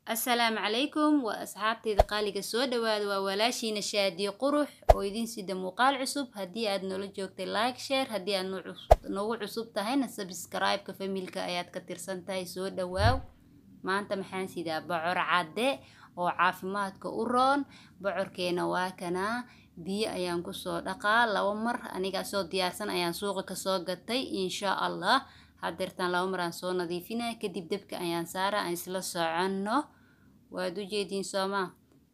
السلام عليكم وأصحابتي قاليقة سو dhawaad waa walaashiina shaadiyo qurux oo idin sida muuqaal cusub haddii aad noola joogtay like share haddii aad noogu cusub tahayna subscribe ka familka ayaad ka tirsan tahay soo dhawaaw maanta maxaan sidaa bocor cadde oo caafimaadka u roon bocorkeena waa kana biyo ayaan ku soo dhaqaa 2 mar aniga soo diyaarsan ayaan suuqa ka soo gatay insha Allah hadeertan 2 mar aan soo nadiifinaa kadib dabka ayaan saaraa aan isla soconno waad u jeedin sooma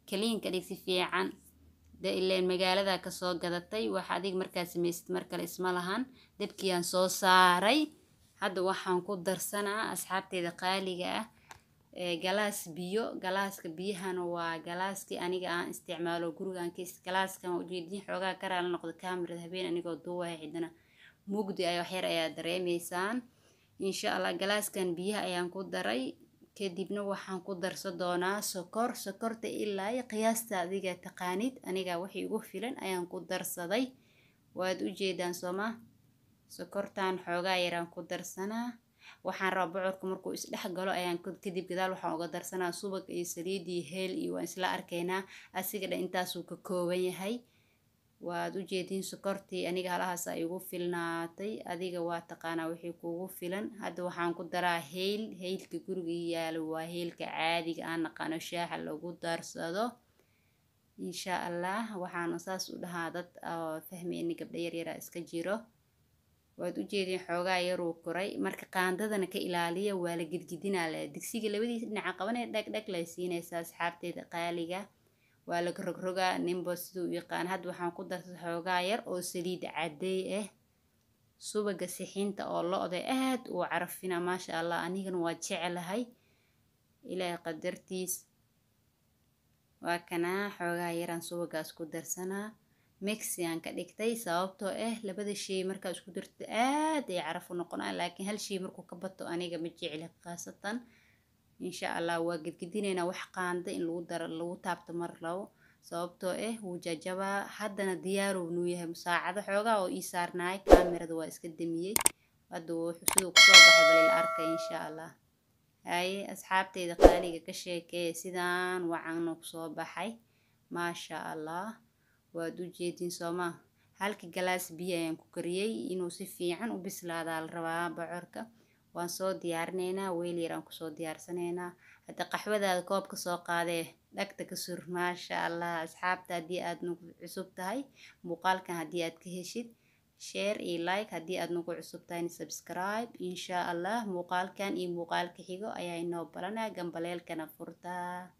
kaliinka dhig si fiican ileen magaalada ka soo gadatay waxa adig markaas sameeysid markale isma lahan dabkiyaan soo saaray hadda waxaan ku darsanaa asxaabteeda qaaliga ah galaas biyo galaaska biyahana waa galaaskii aniga aan isticmaalo gurigaan ka galaaskan u jeedin xoogaa karaal noqdo kaamirada habeen anigoo duubay cidina mugdi ay wax yar ayaa dareemeysaan insha Allah galaaskan biyaha ayaan ku daray kadibna waxaan ku darsan doonaa sokorta ilaa qiyaasta adiga taqaanid aniga wixii ugu filan ayaan ku darsaday waad u jeedaan sooma sokortan xoogaa yaraan ku darsanaa waxaan rabaa bocorka markuu is dhex galo ayaan kadib gadaal waxaan uga darsanaa subag iyo saliid iyo heel iyo waan isla arkaynaa asiga intaas uu ka kooban yahay waad u jeedin sokortii aniga halahaas ay ugu filnaatay adiga waa taqaanaa wixii kugu filan hadda waxaan ku daraa heelka guriga yaalo waa heelka caadiga aan naqaano shaaha lagu darsado insha Allah waxaan saas u dhahaa dad fahmeen gabdho yar yar iska jiro waad u jeedin xoogaa yar uu koray marka qaandadana ka ilaaliya waa la gidgidinaa la digsiga labadiisa dhinac qabanay dhag la siinaysa asxaabteeda qaaliga waa la rogrogaa nimbo sidoo yaqaan had waxaan ku darsaday xoogaa yar oo saliid caday ah subaga sixinta oo lo'da aad u carafina maasha Allah anigana waa jecelahay ilaahay qadartiis waa kana xoogaa yaraan subagaas ku darsanaa mixian ka dhigtay sababtoo ah labada shay marka isku darto aad ay caraf u noqonaa laakiin hal shay markuu ka bato aniga ma jecel qaasatan insha Allah waa gidgidinayna wax qaanda in lagu daro lagu taabto mar lawo sababtoo ah wuu jajaba haddana diyaar uu yahay musaacado xoogaa oo ii saarnaay kaamirada waa iska damiyay hadda wuxuu sidoo ku soo baxay bal arkay insha Allah hay asxaabteeda qaaliga ka sheekay sidaan waxaan ku soo baxay maasha Allah waad u jeedin sooma halka galaas biyo ayaan ku kariyay inuu si fiican u bislaado la rabaa bocorka waan soo diyaarinaynaa weel yar aan ku soo diyaarsanaynaa hadda qaxwadaada koob ka soo qaadee dhagta ka sur maasha Allah asxaabta haddii aad nagu cusub tahay muuqaalkan haddii aad ka heshid share iyo like haddii aad nagu cusub tahay subscribe insha Allah muuqaalkan iyo muuqaalka xigo ayaa inoo balanaa gambaleelkana furtaa